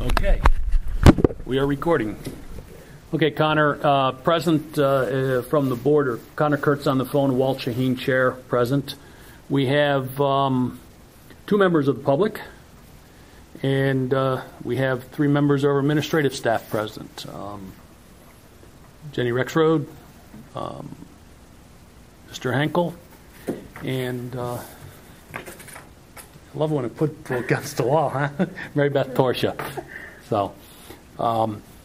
Okay, we are recording. Okay, Connor, present from the board are Connor Kurtz on the phone, Walt Shaheen Chair present. We have 2 members of the public, and we have 3 members of our administrative staff present. Jenny Rexroad, Mr. Henkel, and I love when I put people against the wall, huh? Mary Beth Torsha. So,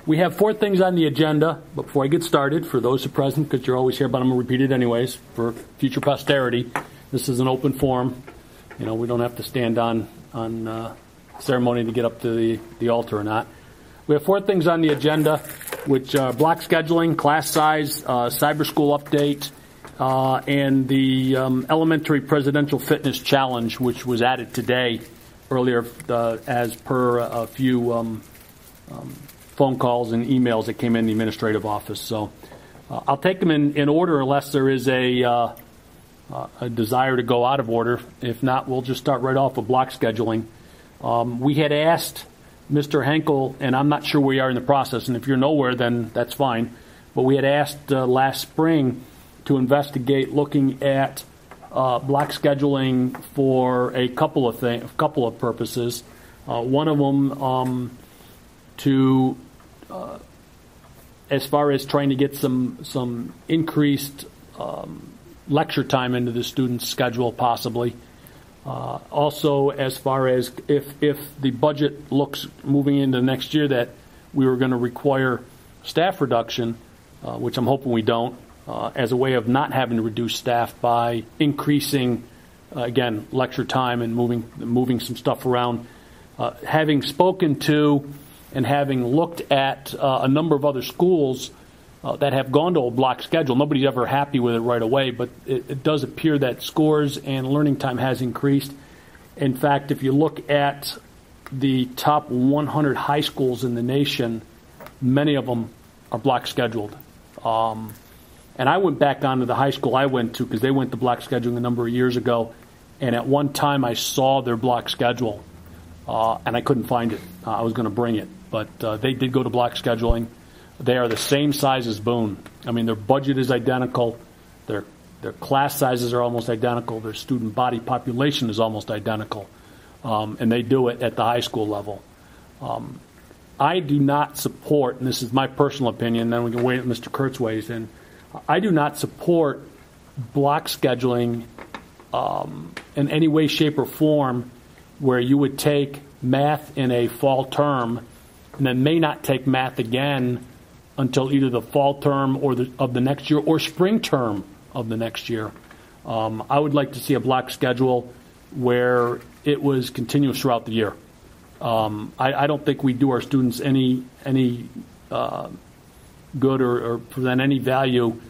we have 4 things on the agenda, but before I get started, for those who are present, because you're always here, but I'm going to repeat it anyways, for future posterity, this is an open forum. You know, we don't have to stand on ceremony to get up to the altar or not. We have 4 things on the agenda, which are block scheduling, class size, cyber school update, and the elementary presidential fitness challenge, which was added today, earlier, as per a few phone calls and emails that came in the administrative office. So I'll take them in order unless there is a desire to go out of order. If not, we'll just start right off with block scheduling. We had asked Mr. Henkel, and I'm not sure where we are in the process, and if you're nowhere, then that's fine, but we had asked last spring to investigate looking at block scheduling for a couple of purposes. One of them as far as trying to get some increased lecture time into the student's schedule, possibly. Also, as far as if the budget looks moving into next year that we were going to require staff reduction, which I'm hoping we don't, as a way of not having to reduce staff by increasing, again, lecture time and moving some stuff around. Having spoken to and having looked at a number of other schools that have gone to a block schedule, nobody's ever happy with it right away, but it does appear that scores and learning time has increased. In fact, if you look at the top 100 high schools in the nation, many of them are block scheduled. And I went back onto the high school I went to because they went to block scheduling a number of years ago, and at one time I saw their block schedule, and I couldn't find it. I was going to bring it, but they did go to block scheduling. They are the same size as Boone. I mean, their budget is identical. Their class sizes are almost identical. Their student body population is almost identical. And they do it at the high school level. I do not support, and this is my personal opinion, then we can wait at Mr. Kurtz weighs in, I do not support block scheduling in any way, shape, or form where you would take math in a fall term and then may not take math again until either the fall term of the next year or spring term of the next year. I would like to see a block schedule where it was continuous throughout the year. I don't think we do our students any good or present any value,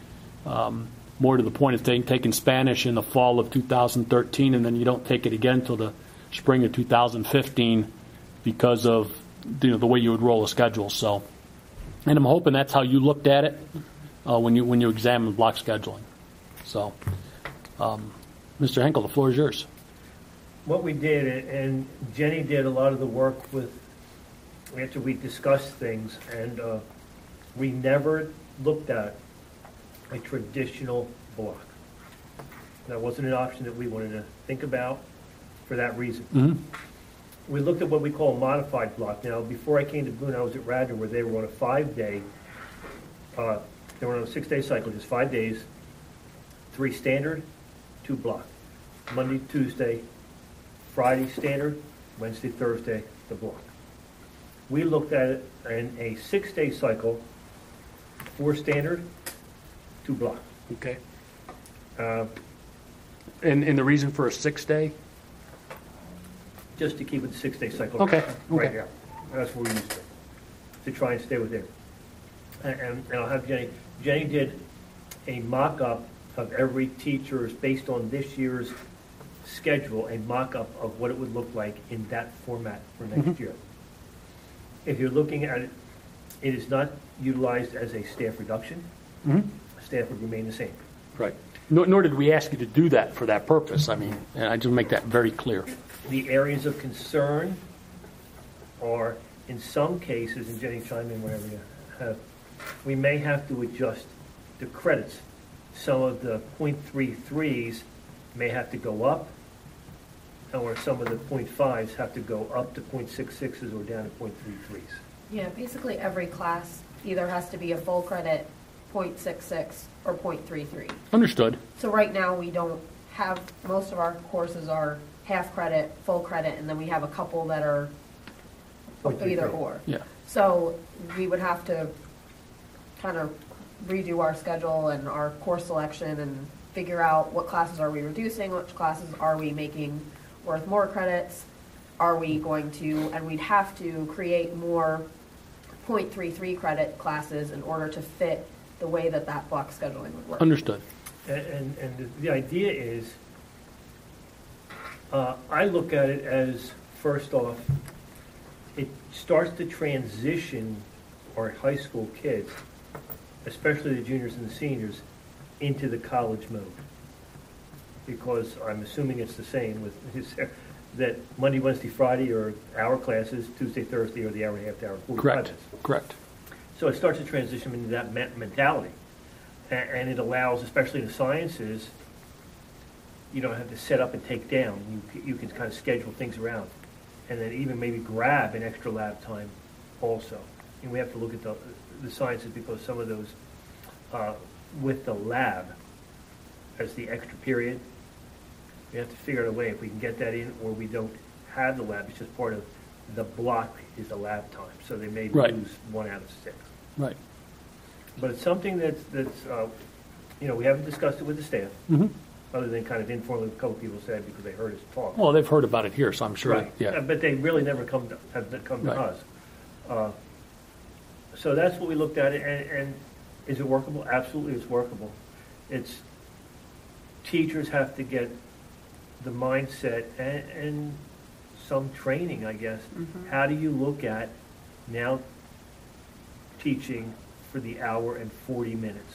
more to the point of taking Spanish in the fall of 2013 and then you don't take it again until the spring of 2015 because of the way you would roll a schedule. So, and I'm hoping that's how you looked at it when you examine block scheduling. So, Mr. Henkel, the floor is yours. What we did, and Jenny did a lot of the work after we discussed things, and we never looked at a traditional block. That wasn't an option that we wanted to think about for that reason. Mm-hmm. We looked at what we call a modified block. Now, before I came to Boone, I was at Radnor where they were on a 5-day, they were on a 6-day cycle, just 5 days, 3 standard, 2 block. Monday, Tuesday, Friday standard, Wednesday, Thursday, the block. We looked at it in a 6-day cycle, 4 standard, 2 block. Okay. And the reason for a 6-day? Just to keep it the 6-day cycle. Okay. Right here. That's what we used to try and stay within. And I'll have Jenny. Jenny did a mock-up of every teacher's, based on this year's schedule, a mock-up of what it would look like in that format for next year. If you're looking at it, it is not utilized as a staff reduction. Staff would remain the same. Right. Nor did we ask you to do that for that purpose. I mean, and I just make that very clear. The areas of concern are in some cases, and Jenny chime in wherever you have, we may have to adjust the credits. Some of the .33s may have to go up, or some of the .5s have to go up to .66s or down to .33s. Yeah, basically every class either has to be a full credit, .66 or .33. Understood. So right now we don't have, most of our courses are half credit, full credit, and then we have a couple that are either or. Yeah. So we would have to kind of redo our schedule and our course selection and figure out what classes are we reducing, which classes are we making worth more credits, are we going to, and we'd have to create more .33 credit classes in order to fit the way that that block scheduling would work. Understood. And the idea is, I look at it as, first off, it starts to transition our high school kids, especially the juniors and the seniors, into the college mode. Because I'm assuming it's the same with that Monday, Wednesday, Friday are our classes, Tuesday, Thursday are the hour and a half to hour 45 Correct. minutes. Correct. So it starts to transition into that mentality. And it allows, especially in the sciences, you don't have to set up and take down. You can kind of schedule things around. And then even maybe grab an extra lab time also. And we have to look at the sciences because some of those, with the lab as the extra period, we have to figure out a way if we can get that in or we don't have the lab. It's just part of the block is the lab time. So they may Right. lose 1 out of 6. Right. But it's something that's we haven't discussed it with the staff, other than kind of informally a couple people said because they heard us talk. Well, they've heard about it here, so I'm sure. Right. Yeah. But they really never have come to Right. us. So that's what we looked at, and is it workable? Absolutely, it's workable. It's teachers have to get the mindset and some training, I guess. How do you look at now teaching for the hour and 40 minutes?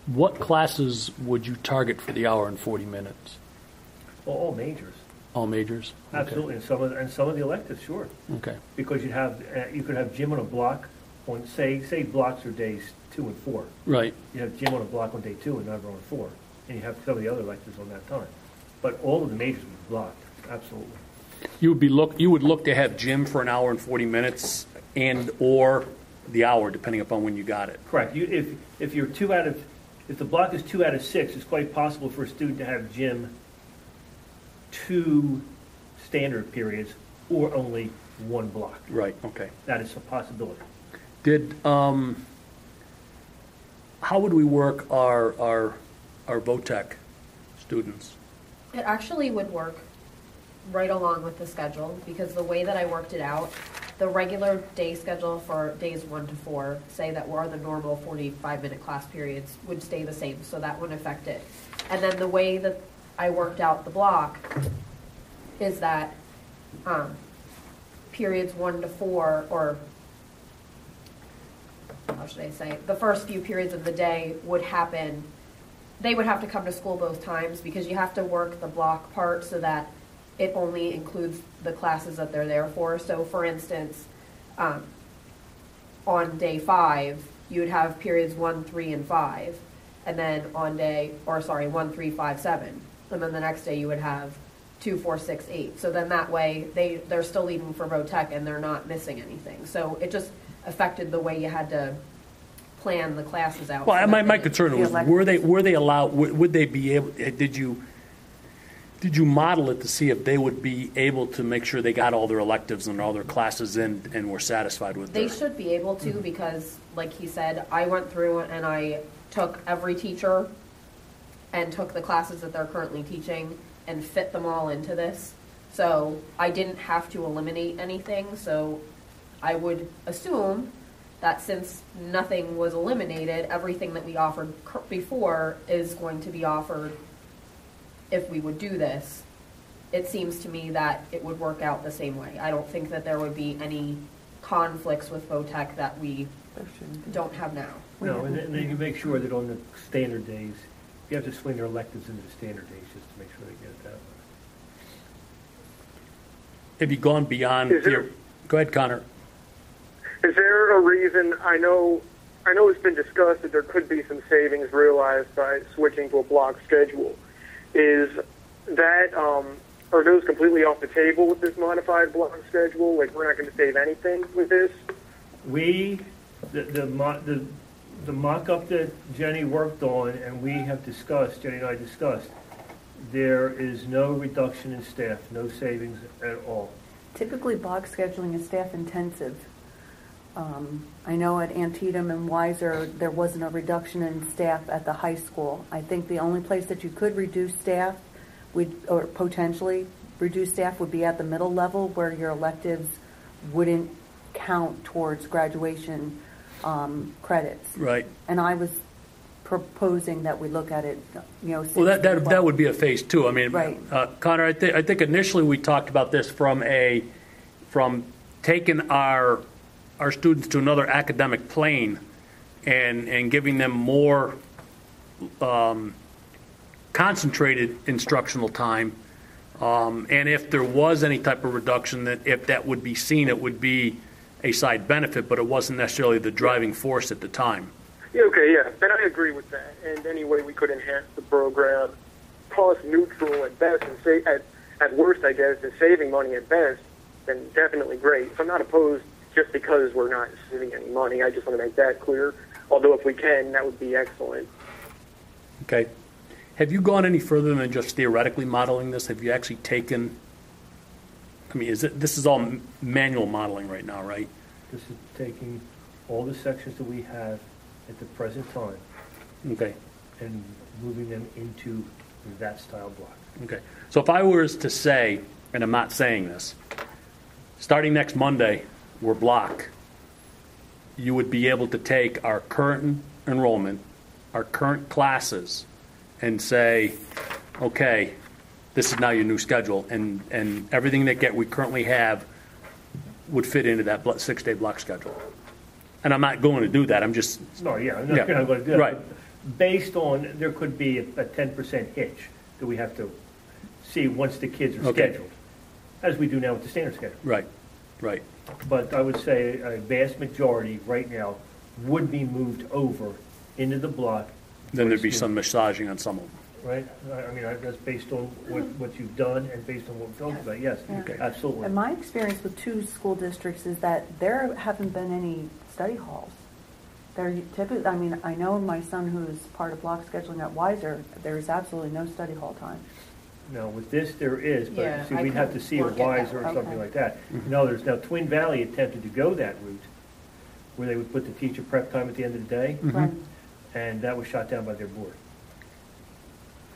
What classes would you target for the hour and 40 minutes? Well, all majors, All majors? Okay. absolutely, and some of the electives, sure, Okay. because you could have gym on a block on say blocks are days 2 and 4. Right. You have gym on a block on day 2 and never on 4, and you have some of the other electives on that time. But all of the majors would be blocked, absolutely. You would look to have gym for an hour and 40 minutes and or the hour, depending upon when you got it. Correct. If you're if the block is 2 out of 6, it's quite possible for a student to have gym 2 standard periods or only 1 block. Right. Okay. That is a possibility. Did how would we work our BoTech students? It actually would work right along with the schedule because the way that I worked it out, the regular day schedule for days 1 to 4, say that were the normal 45-minute class periods, would stay the same, so that wouldn't affect it. And then the way that I worked out the block is that periods 1 to 4, or how should I say, the first few periods of the day would happen. They would have to come to school both times because you have to work the block part so that it only includes the classes that they're there for. So for instance, on day 5, you would have periods 1, 3, and 5. And then on 1, 3, 5, 7. And then the next day you would have 2, 4, 6, 8. So then that way they're still leaving for BoTech and they're not missing anything. So it just affected the way you had to plan the classes out. Well, so my concern was, were they allowed, would they be able, did you model it to see if they would be able to make sure they got all their electives and all their classes in and were satisfied with They their... should be able to because, like he said, I went through and I took every teacher and took the classes that they're currently teaching and fit them all into this. So I didn't have to eliminate anything. So I would assume that since nothing was eliminated, everything that we offered before is going to be offered if we would do this. It seems to me that it would work out the same way. I don't think that there would be any conflicts with BoTech that we don't have now. No, and then you make sure that on the standard days, you have to swing their electives into the standard days just to make sure they get it that way. Have you gone beyond... Go ahead, Connor. Is there a reason? I know it's been discussed that there could be some savings realized by switching to a block schedule. Is that are those completely off the table with this modified block schedule? Like, we're not going to save anything with this? The mock-up that Jenny worked on, and we have discussed, Jenny and I discussed, there is no reduction in staff, no savings at all. Typically, block scheduling is staff intensive. I know at Antietam and Weiser, there wasn't a reduction in staff at the high school. I think the only place that you could reduce staff or potentially reduce staff would be at the middle level, where your electives wouldn't count towards graduation credits. Right. And I was proposing that we look at it, Well, that would be a phase two. I mean, right. Connor, I think initially we talked about this from taking our students to another academic plane and giving them more concentrated instructional time. And if there was any type of reduction, that if that would be seen, it would be a side benefit, but it wasn't necessarily the driving force at the time. Yeah, okay, yeah, and I agree with that. And any way we could enhance the program, cost neutral at best, and at worst, I guess, and saving money at best, then definitely great. So I'm not opposed just because we're not saving any money. I just want to make that clear. Although if we can, that would be excellent. Okay. Have you gone any further than just theoretically modeling this? Have you actually taken, I mean, this is all manual modeling right now, right? This is taking all the sections that we have at the present time Okay. and moving them into that style block. Okay. So if I was to say, and I'm not saying this, starting next Monday, we're block, you would be able to take our current enrollment, our current classes, and say, okay, this is now your new schedule, and everything that we currently have would fit into that 6-day block schedule. And I'm not going to do that. I'm just... No, yeah, I'm not going to do that. Right. Based on, there could be a 10% hitch that we have to see once the kids are scheduled, as we do now with the standard schedule. Right, right. But I would say a vast majority right now would be moved over into the block. Then there'd be some massaging on some of them. Right? I mean, that's based on what you've done and based on what we've talked about. Yes, Okay. absolutely. And my experience with 2 school districts is that there haven't been any study halls. There typically, I mean, I know my son who's part of block scheduling at Weiser, there is absolutely no study hall time. No, with this there is, but Yeah, see, I we'd have to could see a work it that Wiser or way. something Okay. like that. No, now Twin Valley attempted to go that route, where they would put the teacher prep time at the end of the day, Right. and that was shot down by their board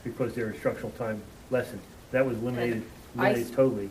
because their instructional time lessened. That was eliminated totally.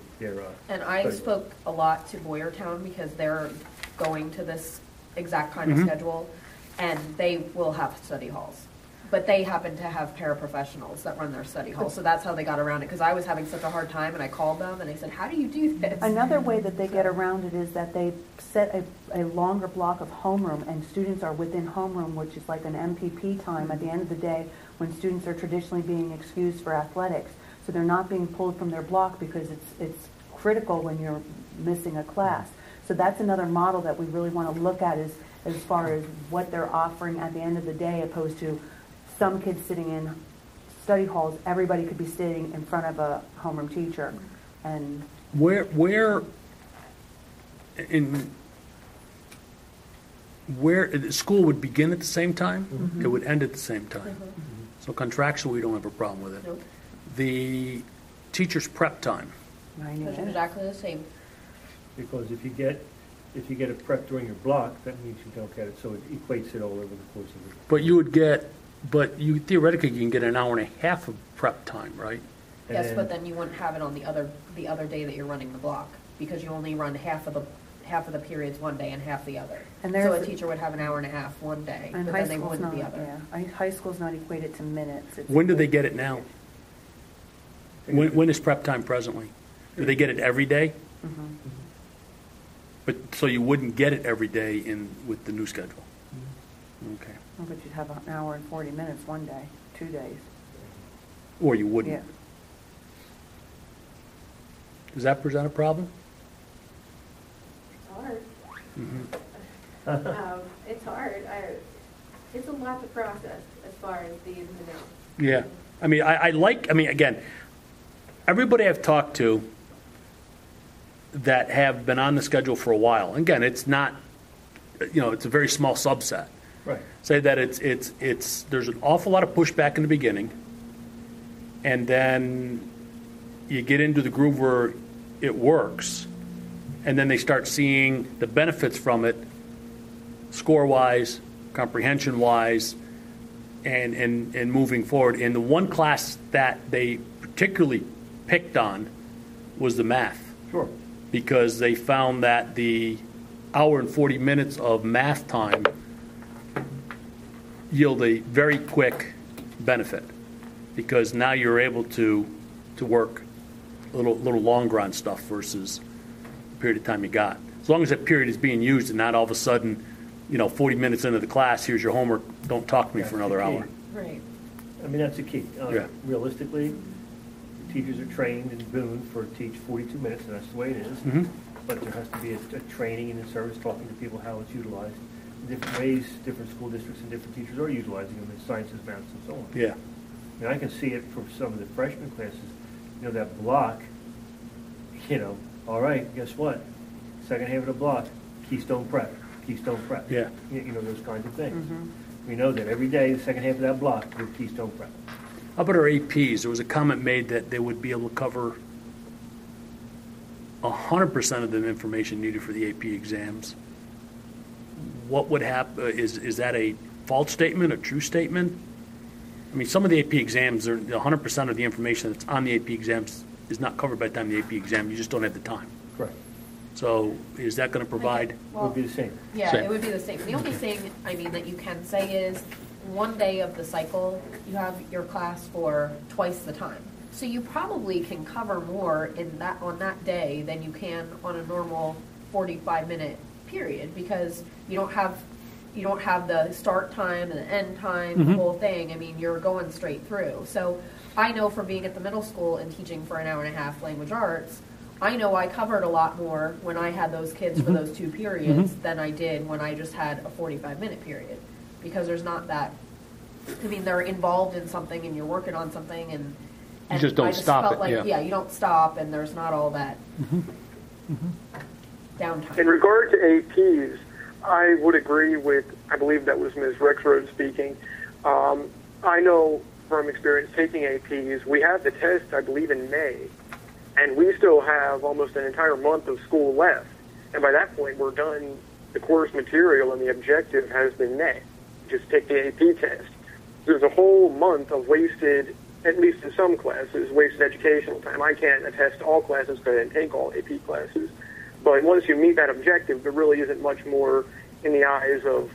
And I Sorry. spoke a lot to Boyertown because they're going to this exact kind of schedule, and they will have study halls. But they happen to have paraprofessionals that run their study hall, so that's how they got around it. Because I was having such a hard time, and I called them, and I said, how do you do this? Another way that they get around it is that they set a longer block of homeroom, and students are within homeroom, which is like an MPP time at the end of the day when students are traditionally being excused for athletics. So they're not being pulled from their block because it's critical when you're missing a class. So that's another model that we really want to look at as far as what they're offering at the end of the day, opposed to some kids sitting in study halls. Everybody could be sitting in front of a homeroom teacher. And Where the school would begin at the same time, it would end at the same time. So contractually, we don't have a problem with it. Nope. The teacher's prep time. 90 It's minutes. exactly the same. Because if you get a prep during your block, that means you don't get it, so it equates it all over the course of it. But you theoretically can get an hour and a half of prep time, right? And Yes, but then you wouldn't have it on the other day that you're running the block, because you only run half of the periods one day and half the other. And So there's a teacher would have an hour and a half one day, And but high then they school's wouldn't not, the other. high school's not equated to minutes. It's When do they equated- get it now? When is prep time presently? Do they get it every day? But, so you wouldn't get it every day with the new schedule? Okay. Oh, but you'd have an hour and 40 minutes one day, 2 days. Or you wouldn't? Yeah. Does that present a problem? It's hard. It's hard. It's a lot to process as far as the ins and outs. Yeah. I mean, again, everybody I've talked to that have been on the schedule for a while, again, it's not, it's a very small subset. Right. Say that there's an awful lot of pushback in the beginning, and then you get into the groove where it works, and then they start seeing the benefits from it, score-wise, comprehension-wise, and moving forward. And the one class that they particularly picked on was the math. Sure. Because they found that the hour and 40 minutes of math time yield a very quick benefit, because now you're able to work a little longer on stuff versus the period of time you got. As long as that period is being used and not all of a sudden, 40 minutes into the class, here's your homework, don't talk to me for another hour. Right. I mean, that's the key. Yeah. Realistically, teachers are trained in Boone for teach 42 minutes, and that's the way it is. Mhm. But there has to be a training and a service talking to people how it's utilized. Different ways, different school districts and different teachers are utilizing them in sciences, maths, and so on. Yeah. And I can see it for some of the freshman classes, that block, all right, guess what? Second half of the block, Keystone Prep. Yeah. Those kinds of things. Mm-hmm. We know that every day, the second half of that block, is Keystone Prep. How about our APs? There was a comment made that they would be able to cover 100% of the information needed for the AP exams. What would happen? Is that a false statement, a true statement? I mean, some of the AP exams, 100% of the information that's on the AP exams is not covered by the time the AP exam. You just don't have the time. Correct. So is that going to provide? It would be the same. Yeah, Same. it would be the same. The only thing, that you can say is, one day of the cycle, you have your class for twice the time. So you probably can cover more on that day than you can on a normal 45-minute period, because you don't have the start time and the end time, the whole thing. I mean, you're going straight through. So I know from being at the middle school and teaching for an hour and a half language arts, I know I covered a lot more when I had those kids for those two periods than I did when I just had a 45-minute period, because there's not that. I mean, they're involved in something and you're working on something, and You just don't I just stop felt it, like, yeah. you don't stop, and there's not all that downtime. In regard to APs, I would agree with, I believe that was Ms. Rexroad speaking. I know from experience taking APs, we have the test, I believe, in May, and we still have almost an entire month of school left. And by that point, we're done. The course material and the objective has been met. Just take the AP test. There's a whole month of wasted, at least in some classes, wasted educational time. I can't attest to all classes because I didn't take all AP classes. But once you meet that objective, there really isn't much more in the eyes of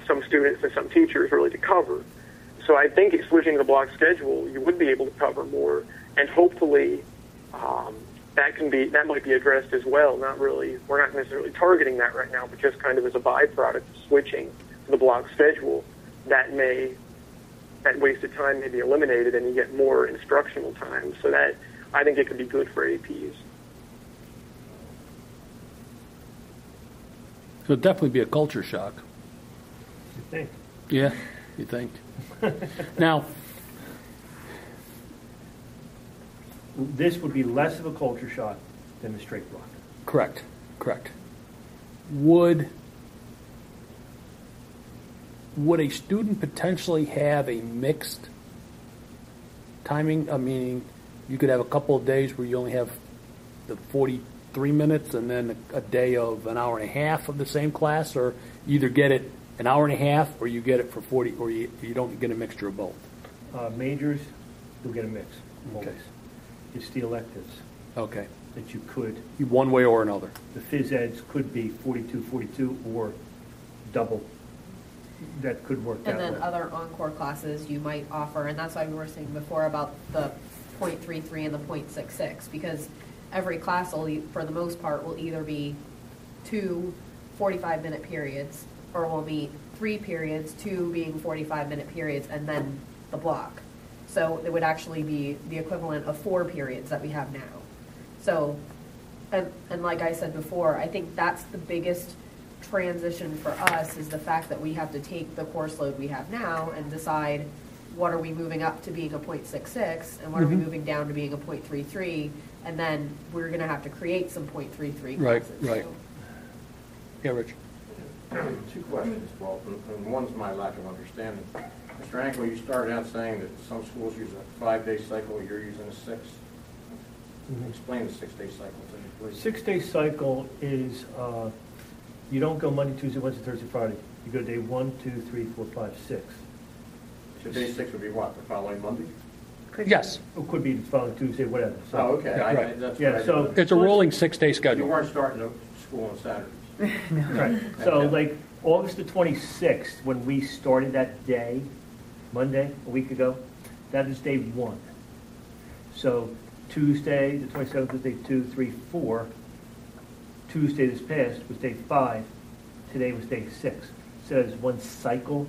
some students and some teachers really to cover. So I think switching the block schedule, you would be able to cover more, and hopefully that might be addressed as well. We're not necessarily targeting that right now, but just kind of as a byproduct of switching to the block schedule, that wasted time may be eliminated and you get more instructional time. So that, I think it could be good for APs. So it'd definitely be a culture shock. You think? Yeah, you think? Now, This would be less of a culture shock than the straight block. correct. Would a student potentially have a mixed timing? I mean, you could have a couple of days where you only have the 43 minutes and then a day of an hour and a half of the same class, or you either get it an hour and a half or you get it for 40, or you don't get a mixture of both. Majors, you'll get a mix. Okay. Always. It's the electives Okay. that you could. One way or another. The phys eds could be 42 or double. That could work that And then way. other encore classes you might offer, and that's why we were saying before about the .33 and the .66, because every class will, for the most part, will either be 2 45-minute periods, or will be 3 periods, 2 being 45-minute periods, and then the block. So it would actually be the equivalent of 4 periods that we have now. So, and like I said before, I think that's the biggest transition for us is the fact that we have to take the course load we have now and decide what are we moving up to being a 0.66 and what are we moving down to being a 0.33, and then we're going to have to create some 0.33 Right, classes. right. So, Yeah, Rich. Two questions, Walt, and one's my lack of understanding. Mr. Ankle, you started out saying that some schools use a 5-day cycle, you're using a 6. Explain the 6-day cycle to me, please. 6-day cycle is, you don't go Monday, Tuesday, Wednesday, Thursday, Friday. You go day 1, 2, 3, 4, 5, 6. So day 6 would be what, the following Monday? Yes, It could be the following Tuesday, whatever. So, Oh, okay. right. That's Yeah, what I so- didn't- it's a rolling 6-day You schedule. weren't starting the school on Saturdays. Right. So like August the 26th, when we started that day, Monday, a week ago, that is day 1. So Tuesday, the 27th was day 2, 3, 4. Tuesday this past was day 5. Today was day 6. So it's one cycle.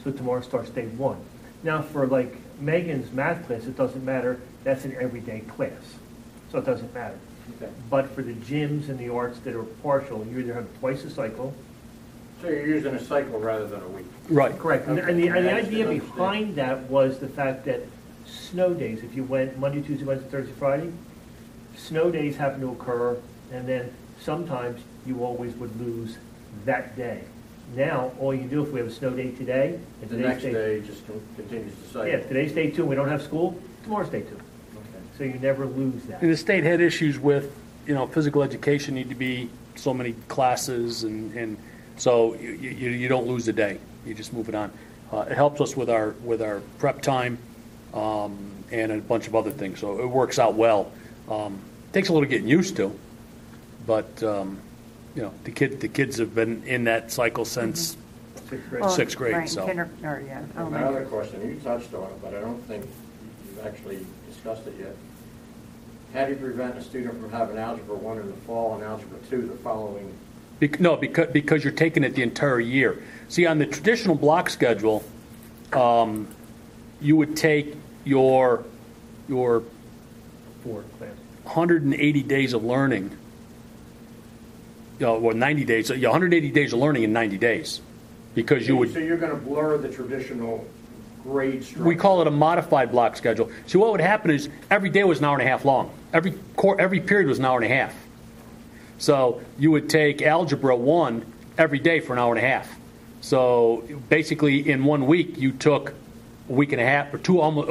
So tomorrow starts day 1. Now for like Megan's math class, it doesn't matter. That's an everyday class. So it doesn't matter. Okay. But for the gyms and the arts that are partial, you either have twice a cycle. So you're using a cycle rather than a week? Right. Correct. And Okay. the I just idea didn't understand. behind that was the fact that snow days, if you went Monday, Tuesday, Wednesday, Thursday, Friday, snow days happen to occur, and then sometimes you always would lose that day. Now, all you do if we have a snow day today, and The today's next day just continues the cycle? yeah, if today's day 2 and we don't have school, tomorrow's day 2. Okay. So you never lose that. And the state had issues with, physical education need to be so many classes, and so you don't lose a day. You just move it on. It helps us with our prep time and a bunch of other things. So it works out well. Takes a little getting used to, but the kids have been in that cycle since 6th grade. Well, sixth grade, right, so. yeah, My elementary. other question, you touched on it, but I don't think you've actually discussed it yet. How do you prevent a student from having Algebra 1 in the fall and Algebra 2 the following? No, because you're taking it the entire year. See, on the traditional block schedule, you would take your 4 class. 180 days of learning, 90 days, 180 days of learning in 90 days, because you would. So you're going to blur the traditional grade structure? We call it a modified block schedule. See, what would happen is every day was an hour and a half long. Every period was an hour and a half. So you would take Algebra 1 every day for an hour and a half. So basically, in 1 week, you took a week and a half, or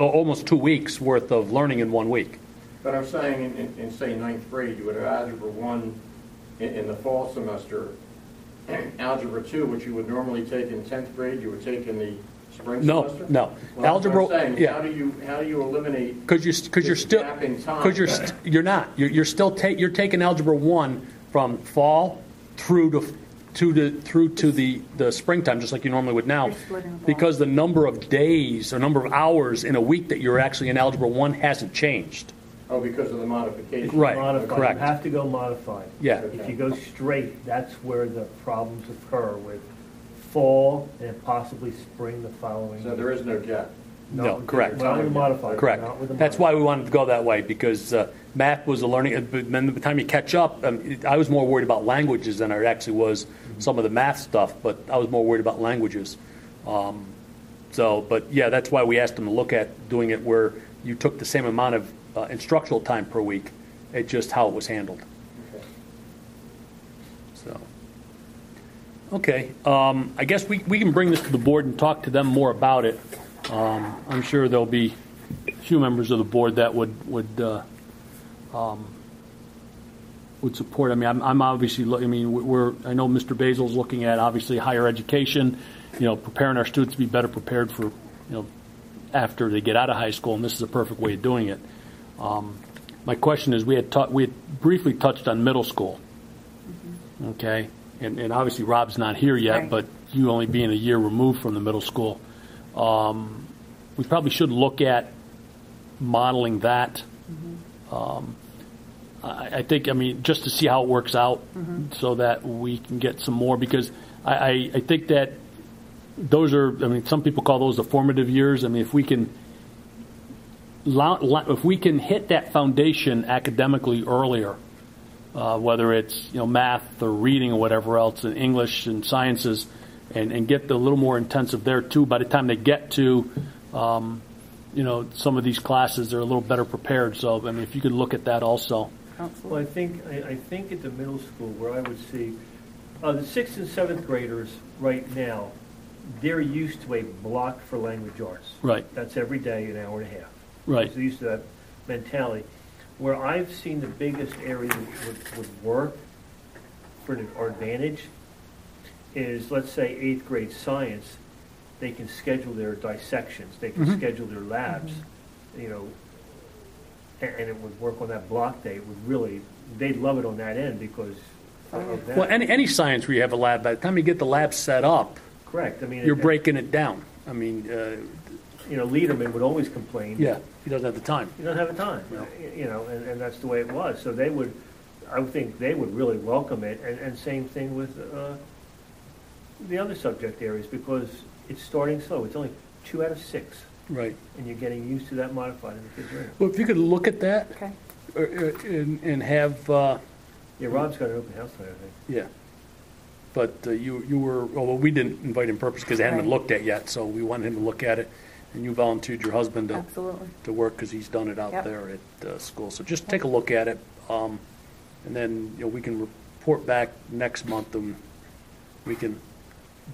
almost 2 weeks worth of learning in 1 week. But I'm saying in say, 9th grade, you would have Algebra 1 in the fall semester, Algebra 2, which you would normally take in 10th grade, you would take in the spring semester? No. Well, Algebra, that's what I'm saying. yeah. How do you eliminate Because you're this still, gap in time? because you're not. You're still you're taking Algebra 1 from fall through to the springtime, just like you normally would now, You're splitting the block. because the number of days or number of hours in a week that you're actually in Algebra 1 hasn't changed. Oh, because of the modification? Right. Modified. correct. You have to go modified. Yeah. If you go straight, that's where the problems occur with fall and possibly spring the following So year. there is no gap? No, correct. Not with the modified. Correct. Not with the That's why modified. we wanted to go that way, because math was a learning, but then by the time you catch up, I was more worried about languages than I actually was some of the math stuff, but I was more worried about languages. But yeah, that's why we asked them to look at doing it where you took the same amount of instructional time per week, it's just how it was handled. Okay. So, okay, I guess we can bring this to the board and talk to them more about it. I'm sure there'll be a few members of the board that would support. I mean, I'm obviously. I mean, I know Mr. Basil's looking at obviously higher education. Preparing our students to be better prepared for after they get out of high school, and this is a perfect way of doing it. My question is, we had briefly touched on middle school. Okay, and obviously Rob's not here yet, Right. but you only being a year removed from the middle school, we probably should look at modeling that. I think, just to see how it works out, so that we can get some more, because I think that those are, some people call those the formative years. If we can hit that foundation academically earlier, whether it's math or reading or whatever else, and English and sciences, and get a little more intensive there too. By the time they get to some of these classes, they're a little better prepared. So I mean, if you could look at that also. Well, I think at the middle school where I would see the 6th and 7th graders right now, they're used to a block for language arts. Right. That's every day, an hour and a half. Right. So they're used to that mentality. Where I've seen the biggest area that would work for our advantage is, let's say, 8th grade science. They can schedule their dissections. They can schedule their labs, and it would work on that block day. It would really, they'd love it on that end because of that. Well, any science where you have a lab, by the time you get the lab set up, Correct. I mean, you're breaking it down. I mean, Lederman would always complain. yeah, he doesn't have the time. You don't have the time, and that's the way it was. So I would think they would really welcome it, and same thing with the other subject areas, because it's starting slow. It's only 2 out of 6, Right. and you're getting used to that modified, and the kids are in it. Well, if you could look at that Okay. and have, Yeah, Rob's got an open house tonight, I think. yeah. But you were, well, we didn't invite him purpose because it hadn't been Right. looked at yet, so we wanted him to look at it. And you volunteered your husband Absolutely. to work because he's done it out Yep. there at school. So just take a look at it, and then we can report back next month, and we can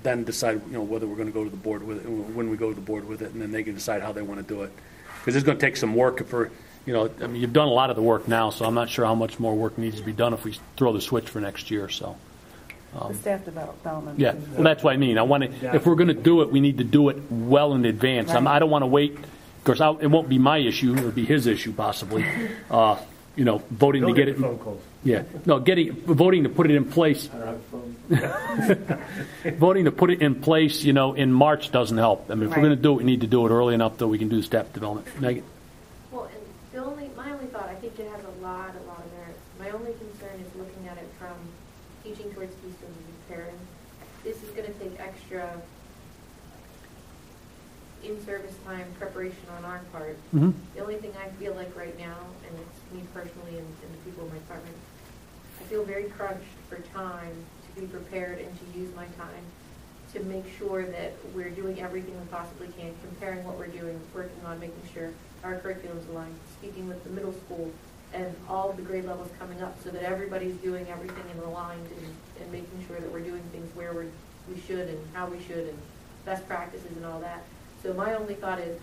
then decide whether we're going to go to the board with it, when we go to the board with it, and then they can decide how they want to do it. Because it's going to take some work for I mean, you've done a lot of the work now, so I'm not sure how much more work needs to be done if we throw the switch for next year. So. The staff development. Yeah, well, that's what I mean. If we're going to do it, we need to do it well in advance. Right. I don't want to wait. Of course, it won't be my issue; it'll be his issue possibly. Voting to Don't get get it. phone calls. Yeah, no, voting to put it in place. I don't have a phone. Voting to put it in place, in March doesn't help. I mean, if we're Right. going to do it, we need to do it early enough that we can do the staff development. Megan? Well, and my only thought, I think it has a lot of merit. My only concern is looking at it from teaching towards key students and parents. This is going to take extra in-service time preparation on our part. Mm-hmm. The only thing I feel like right now, and it's me personally and the people in my department, I feel very crunched for time to be prepared and to use my time to make sure that we're doing everything we possibly can, comparing what we're doing, working on making sure our curriculum's aligned, speaking with the middle school and all of the grade levels coming up so that everybody's doing everything and aligned and making sure that we're doing things where we should and how we should and best practices and all that. So my only thought is,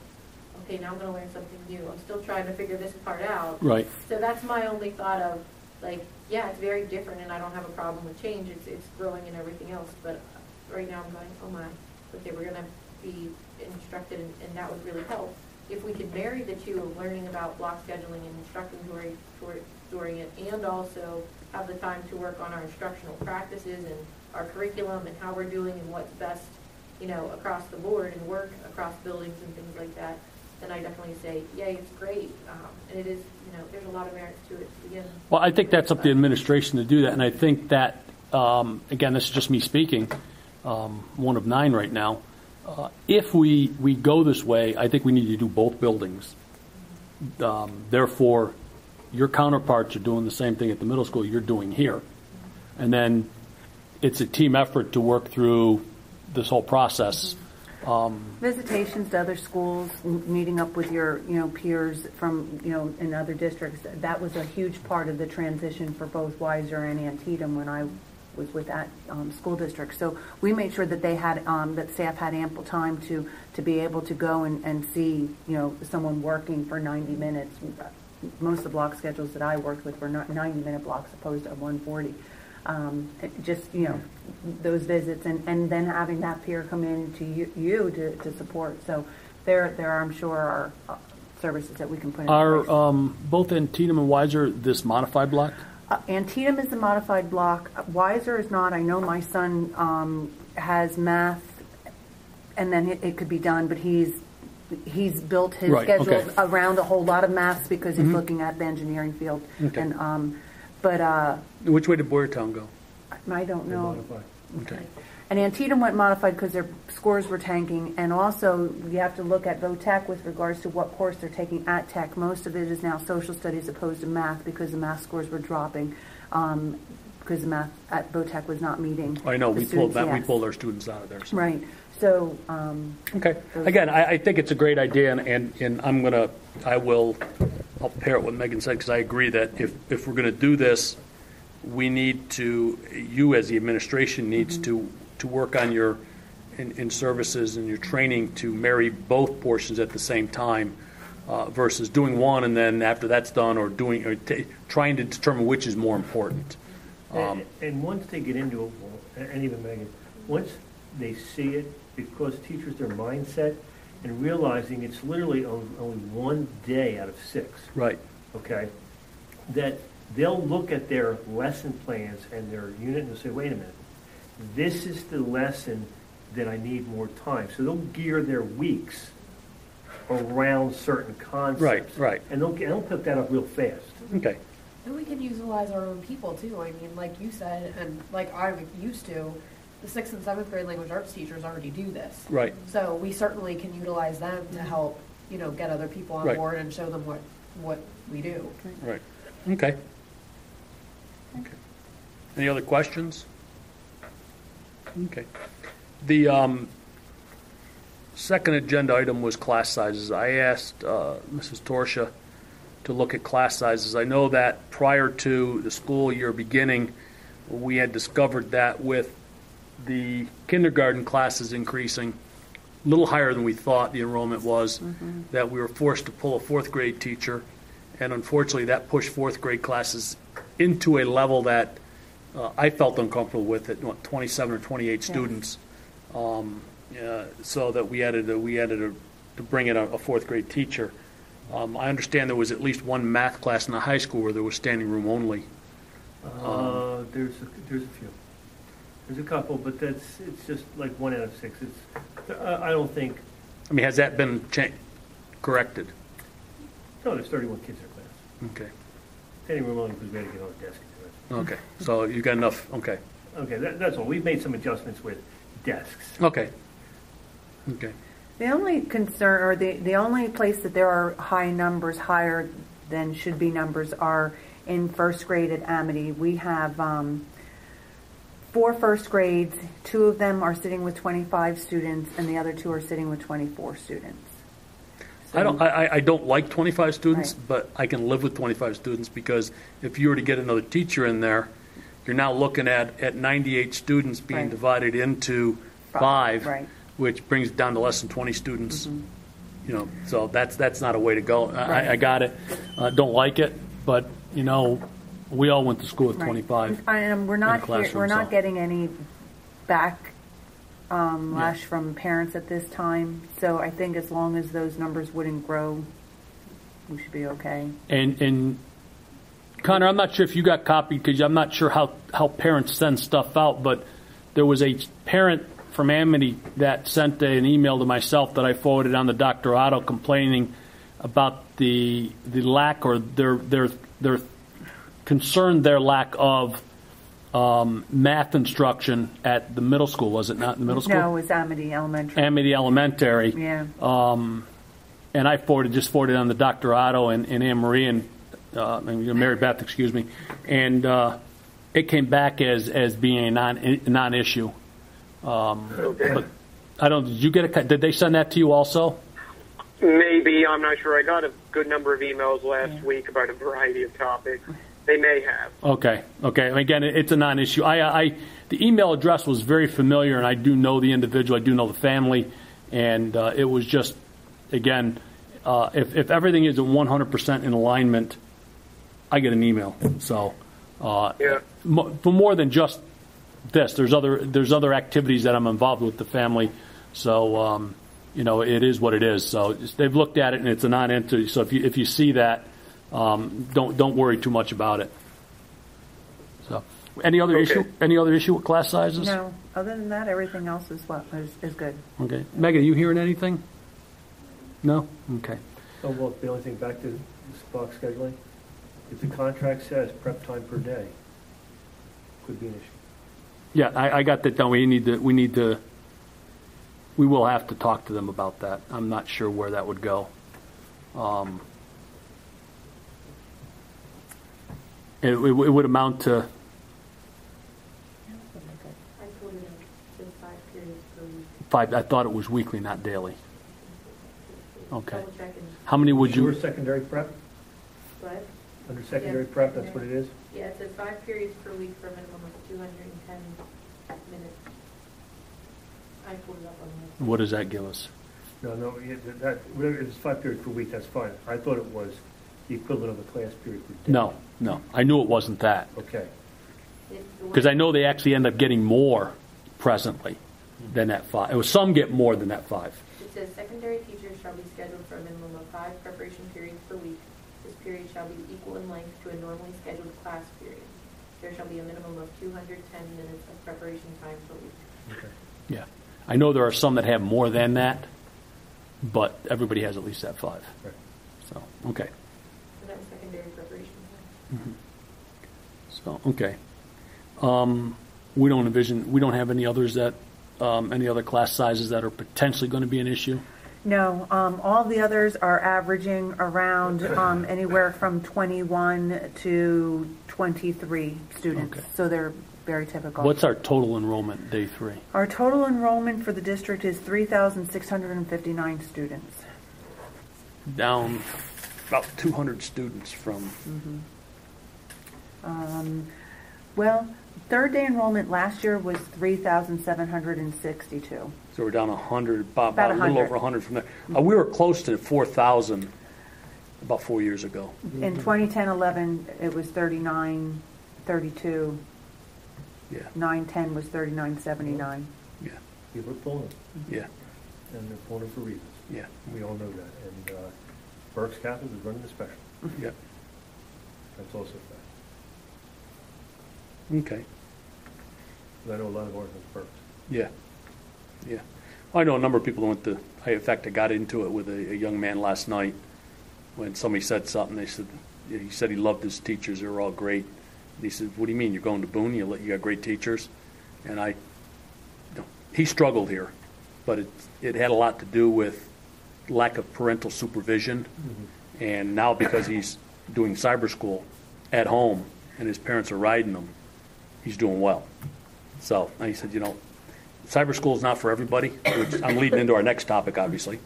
okay, now I'm going to learn something new. I'm still trying to figure this part out. Right. So that's my only thought of, like, yeah, it's very different, and I don't have a problem with change. It's growing and everything else. But right now I'm going, oh my, okay, we're going to be instructed, and that would really help. If we could marry the two of learning about block scheduling and instructing during it, and also have the time to work on our instructional practices and our curriculum and how we're doing and what's best, across the board and work across buildings and things like that, then I definitely say, yay, it's great. And it is, there's a lot of merits to it to begin. Well, I think that's up to the administration to do that, and I think that, again, this is just me speaking, one of 9 right now. If we go this way, I think we need to do both buildings. Therefore, your counterparts are doing the same thing at the middle school you're doing here. And then it's a team effort to work through this whole process. Visitations to other schools, meeting up with your, peers from, in other districts. That was a huge part of the transition for both Weiser and Antietam when I was with that school district. So we made sure that they had, that staff had ample time to be able to go and see, someone working for 90 minutes. Most of the block schedules that I worked with were not 90-minute blocks opposed to 140. Those visits and then having that peer come in to you to support. So there are, I'm sure, are services that we can put in place. Are both Antietam and Weiser this modified block? Antietam is a modified block. Weiser is not. I know my son has math, and then it could be done, but he's built his schedule around a whole lot of maths because he's looking at the engineering field. Okay. And Which way did Boyertown go? I don't know. Modified. Okay. And Antietam went modified because their scores were tanking, and also you have to look at BoTech with regards to what course they're taking at Tech. Most of it is now social studies opposed to math because the math scores were dropping. because the math at BoTech was not meeting. I know, the we pulled students' that, we yes. pulled our students out of there. So. Right. So, Okay. those- Again, I think it's a great idea, and I'll pair it with Megan said, because I agree that if we're going to do this, we need to, you as the administration needs to work on your, in services and your training to marry both portions at the same time, versus doing one and then after that's done, or trying to determine which is more important. And once they get into it, and even Megan, once they see it, because teachers, their mindset, and realizing it's literally only one day out of 6. Right. Okay? That they'll look at their lesson plans and their unit and they'll say, wait a minute, this is the lesson that I need more time. So they'll gear their weeks around certain concepts. Right. And they'll pick that up real fast. Okay. And we can utilize our own people too. I mean, like you said, and like I'm used to, the 6th and 7th grade language arts teachers already do this. Right. So we certainly can utilize them to help, get other people on Right. board and show them what we do. Right. Okay. Any other questions? Okay. The second agenda item was class sizes. I asked Mrs. Torsha to look at class sizes. I know that prior to the school year beginning, we had discovered that with the kindergarten classes increasing a little higher than we thought the enrollment was, that we were forced to pull a 4th grade teacher, and unfortunately that pushed 4th grade classes into a level that I felt uncomfortable with, at 27 or 28 students, so that we had to bring in a 4th grade teacher. I understand there was at least one math class in the high school where there was standing room only. There's a few. There's a couple, but it's just like 1 out of 6. I don't think. I mean, has that been corrected? No, there's 31 kids in class. Okay. Standing room only because we had to get on the desk. Okay. So you got enough. Okay. Okay, that's all. We've made some adjustments with desks. Okay. the only concern, or the only place that there are high numbers, higher than should be numbers, are in 1st grade at Amity. We have 4 first grades. 2 of them are sitting with 25 students, and the other 2 are sitting with 24 students. So, I don't like 25 students, Right. but I can live with 25 students, because if you were to get another teacher in there, you're now looking at 98 students being Right. divided into 5, Right. which brings it down to less than 20 students. Mhm. You know, so that's not a way to go. Right. I got it. Don't like it, but you know, we all went to school with Right. 25. And we're in a not classroom, we're not so. getting any backlash from parents at this time. So I think as long as those numbers wouldn't grow, we should be okay. And Connor, I'm not sure if you got copied, because I'm not sure how parents send stuff out, but there was a parent from Amity that sent an email to myself that I forwarded on to Dr. Otto, complaining about the lack, or their concern, their lack of math instruction at the middle school. Was it not in the middle school? No, it was Amity Elementary. Amity Elementary. Yeah. And I forwarded on to Dr. Otto and Anne Marie and Mary Beth, excuse me, and it came back as being a non-issue. Okay. But I don't. Did you get a? Did they send that to you also? Maybe, I'm not sure. I got a good number of emails last week about a variety of topics. They may have. Okay. Again, it's a non-issue. The email address was very familiar, and I do know the individual. I do know the family, and it was just, again, if everything is 100% in alignment, I get an email. So, Yeah. for more than just this, there's other activities that I'm involved with the family. So, it is what it is. So they've looked at it, and it's a non-entity. So if you see that, don't worry too much about it. So, any other Okay. issue? Any other issue with class sizes? No, other than that, everything else is good. Okay, Megan, are you hearing anything? No. Okay. Oh, well, the only thing, back to this box scheduling, if the contract says prep time per day, could be an issue. Yeah, I got that done. We will have to talk to them about that. I'm not sure where that would go. It would amount to, I told it to 5 periods per week. 5, I thought it was weekly, not daily. Okay. Double checking. How many would You were you, secondary prep? What? Under secondary Yeah. prep, that's what it is? Yeah, it says 5 periods per week for a minimum of 210 minutes. I pulled it up on my. what does that give us? No, whatever, it's 5 periods per week, that's fine. I thought it was the equivalent of a class period per day. No, I knew it wasn't that. Okay. Because I know they actually end up getting more presently than that 5. It was some get more than that 5. It says secondary teachers shall be scheduled for a minimum of 5 preparation periods per week. This period shall be equal in length to a normally scheduled class period. There shall be a minimum of 210 minutes of preparation time per week. Okay. Yeah. I know there are some that have more than that, but everybody has at least that 5. Right. So, okay. So that was secondary preparation time. So, okay. We don't have any others that, any other class sizes that are potentially going to be an issue? No, all the others are averaging around anywhere from 21 to 23 students. Okay. So they're very typical. What's our total enrollment day 3? Our total enrollment for the district is 3,659 students. Down about 200 students from, Well, third day enrollment last year was 3,762. so we're down 100, about About a little 100. over 100 from there. We were close to 4,000 about 4 years ago. In 2010-11, it was 3932. Yeah, 910 was 3979. yeah, People are pulling, yeah, and they're pulling for reasons. yeah, We all know that. And Berks Catholic is running the special. yeah. That's also a fact. Okay. 'Cause I know a lot of ours is Berks. Yeah, yeah. I know a number of people who went to, in fact, I got into it with a young man last night when somebody said something. He said he loved his teachers. They were all great. And he said, what do you mean? You're going to Boone? You got great teachers? And he struggled here, but it had a lot to do with lack of parental supervision. And now because he's doing cyber school at home and his parents are riding him, he's doing well. So he said, cyber school is not for everybody, which I'm leading into our next topic, obviously.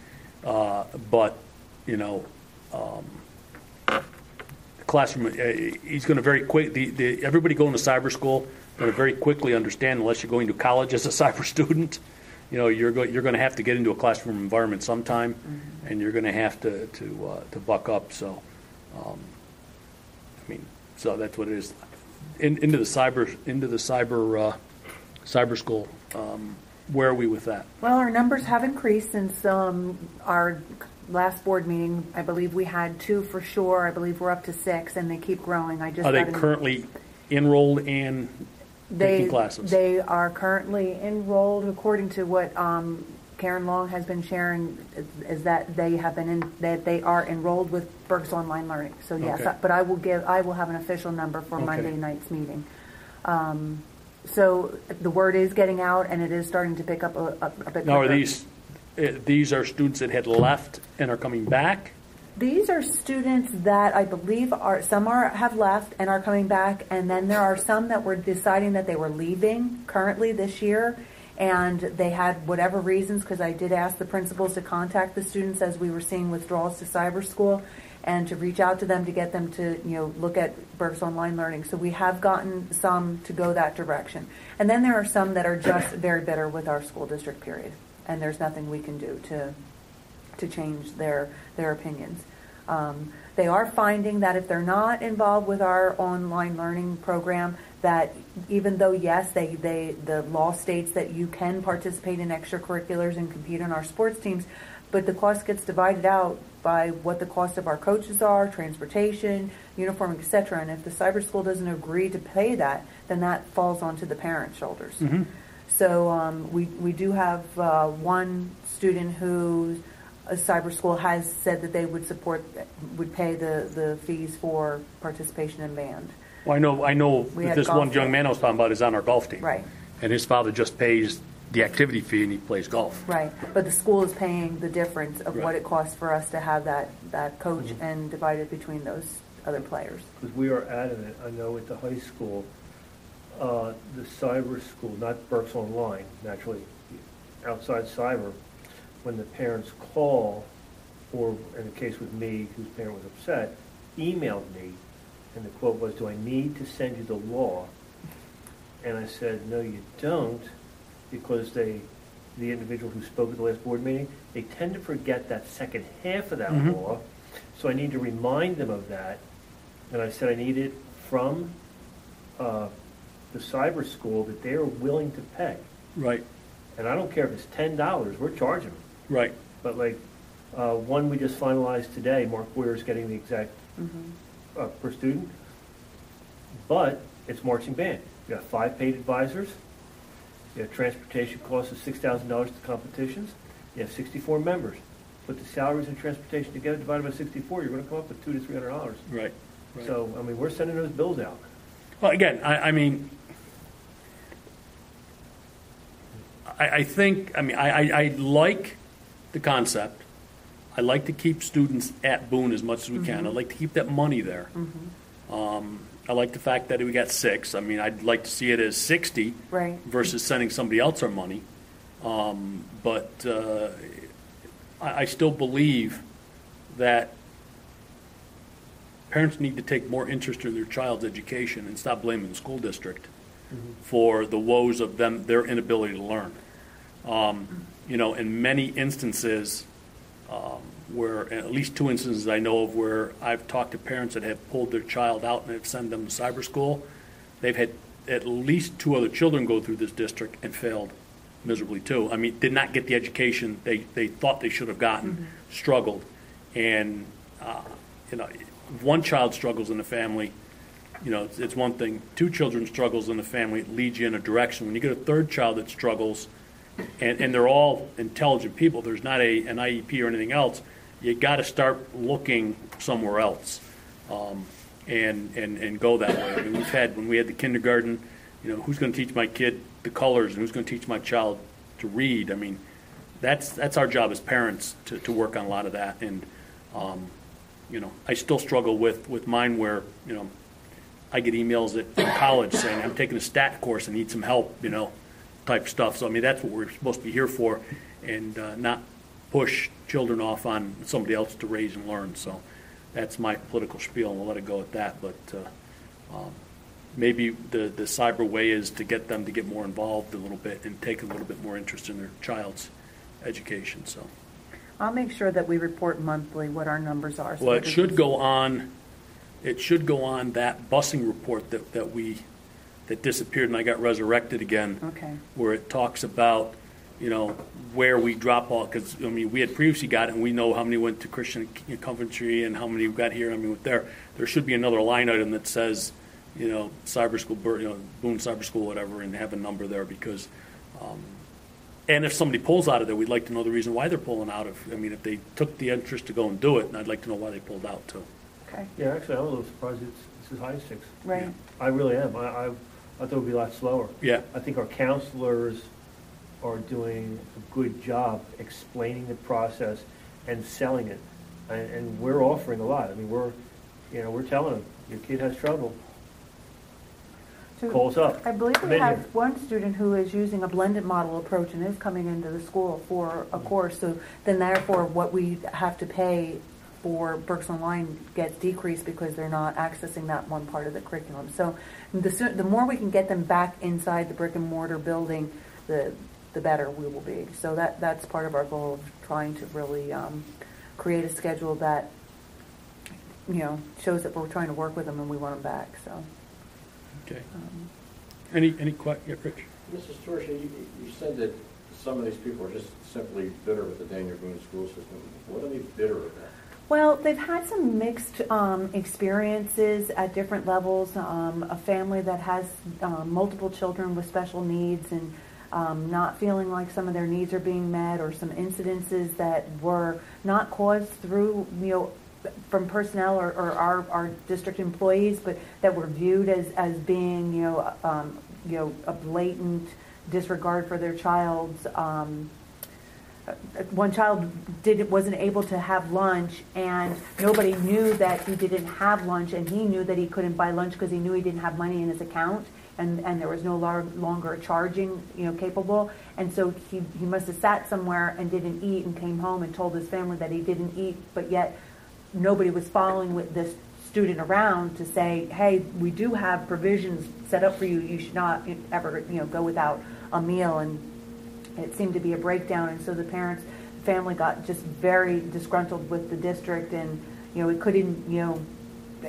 But, classroom, he's going to very quick, everybody going to cyber school going to very quickly understand, unless you're going to college as a cyber student, you're going to have to get into a classroom environment sometime, and you're going to have to buck up. So, so that's what it is. Into the cyber school. Where are we with that? Well, our numbers have increased since our last board meeting. I believe we had 2 for sure. I believe we're up to 6, and they keep growing. Are they currently enrolled and taking classes? They are currently enrolled, according to what Karen Long has been sharing, is that they are enrolled with Berks Online Learning. So yes, Okay. but I will have an official number for Okay. Monday night's meeting. So the word is getting out, and it is starting to pick up a bit. Now, are quicker. these are students that had left and are coming back? These are students that I believe have left and are coming back, and then there are some that were deciding that they were leaving currently this year, and they had whatever reasons, because I did ask the principals to contact the students as we were seeing withdrawals to cyber school, and to reach out to them to get them to look at Berks Online Learning. So we have gotten some to go that direction, and then there are some that are just very bitter with our school district, period, and there's nothing we can do to change their opinions. They are finding that if they're not involved with our online learning program, that even though, yes, the law states that you can participate in extracurriculars and compete on our sports teams, but the cost gets divided out by what the cost of our coaches are, transportation, uniform, etc. And if the cyber school doesn't agree to pay that, then that falls onto the parents' shoulders. Mm-hmm. So we do have one student who a cyber school has said that they would pay the fees for participation in band. Well, I know We that had this golf one young man I was talking about is on our golf team. Right. And his father just pays the activity fee and he plays golf. Right, but the school is paying the difference of what Right. it costs for us to have that coach and divide it between those other players. Because we are adamant, I know at the high school, the cyber school, not Berks Online, naturally, outside cyber, when the parents call, or in the case with me, whose parent was upset, emailed me, and the quote was, "Do I need to send you the law?" And I said, "No, you don't," because the individual who spoke at the last board meeting, they tend to forget that second half of that law, so I need to remind them of that. And I said I need it from the cyber school that they are willing to pay. Right, And I don't care if it's $10, we're charging them. right. But like, one we just finalized today, Mark Weir is getting the exact per student, but it's marching band. You got 5 paid advisors. You have transportation costs of $6,000 to competitions. You have 64 members. Put the salaries and transportation together, divided by 64, you're going to come up with $200 to $300. Right. So, I mean, we're sending those bills out. Well, again, I mean, I think, I mean, I like the concept. I like to keep students at Boone as much as we can. I'd like to keep that money there. I like the fact that we got 6. I mean, I'd like to see it as 60 Right. versus sending somebody else our money. But I still believe that parents need to take more interest in their child's education and stop blaming the school district for the woes of their inability to learn. You know, in many instances, where at least 2 instances I know of where I've talked to parents that have pulled their child out and have sent them to cyber school, they've had at least 2 other children go through this district and failed miserably too. I mean, did not get the education they thought they should have gotten, struggled. And, you know, if one child struggles in the family, you know, it's one thing. 2 children struggles in the family, it leads you in a direction. When you get a 3rd child that struggles, and they're all intelligent people, there's not an IEP or anything else, you got to start looking somewhere else, and go that way. I mean, when we had the kindergarten, you know, who's going to teach my kid the colors and who's going to teach my child to read? I mean, that's our job as parents to work on a lot of that. And you know, I still struggle with mine where, you know, I get emails from college saying I'm taking a stat course and need some help, you know, type stuff. So I mean, that's what we're supposed to be here for, and not push children off on somebody else to raise and learn. So that's my political spiel, and we'll let it go at that. But maybe the cyber way is to get them to get more involved a little bit and take a little bit more interest in their child's education. So I'll make sure that we report monthly what our numbers are. Well, it should go on. It should go on that busing report that disappeared and I got resurrected again. Okay. Where it talks about, you know, where we drop all, because I mean we had previously got it, and we know how many went to Christian Coventry and how many got here. I mean, with there should be another line item that says, you know, cyber school, you know, Boone Cyber School, whatever, and have a number there because. And if somebody pulls out of there, we'd like to know the reason why they're pulling out. If they took the interest to go and do it, and I'd like to know why they pulled out too. Okay. Yeah, actually, I'm a little surprised it's as high as 6. Right. I really am. I thought it would be a lot slower. Yeah. I think our counselors are doing a good job explaining the process and selling it. And we're offering a lot. I mean, we're telling them, your kid has trouble. So Call us up. I believe Come we in have here. one student who is using a blended model approach and is coming into the school for a course. So then therefore what we have to pay for Berks Online gets decreased because they're not accessing that one part of the curriculum. So the more we can get them back inside the brick and mortar building, the better we will be. So that's part of our goal of trying to really create a schedule that, you know, shows that we're trying to work with them and we want them back. So. Okay. Any questions? Yeah, Rich? Mrs. Torsha, you said that some of these people are just simply bitter with the Daniel Boone school system. What are they bitter about? Well, they've had some mixed experiences at different levels. A family that has multiple children with special needs and not feeling like some of their needs are being met, or some incidences that were not caused through, you know, from personnel or our district employees, but that were viewed as being, you know, a blatant disregard for their child's one child wasn't able to have lunch, and nobody knew that he didn't have lunch, and he knew that he couldn't buy lunch because he knew he didn't have money in his account, and there was no longer charging, capable. And so he must have sat somewhere and didn't eat and came home and told his family that he didn't eat, but yet nobody was following with this student around to say, hey, we do have provisions set up for you. You should not ever, go without a meal. And it seemed to be a breakdown. And so the family got just very disgruntled with the district, and, it couldn't,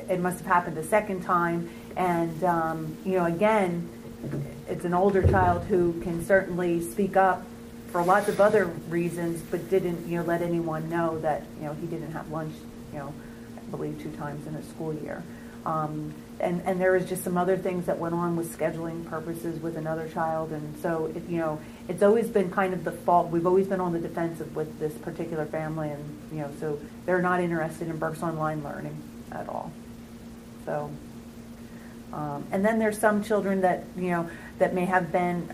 it must have happened a second time. And, again, it's an older child who can certainly speak up for lots of other reasons, but didn't, let anyone know that, he didn't have lunch, I believe 2 times in a school year. And there was just some other things that went on with scheduling purposes with another child. And so, it's always been kind of the fault. We've always been on the defensive with this particular family. And, so they're not interested in Berks Online learning at all. So, and then there's some children that, that may have been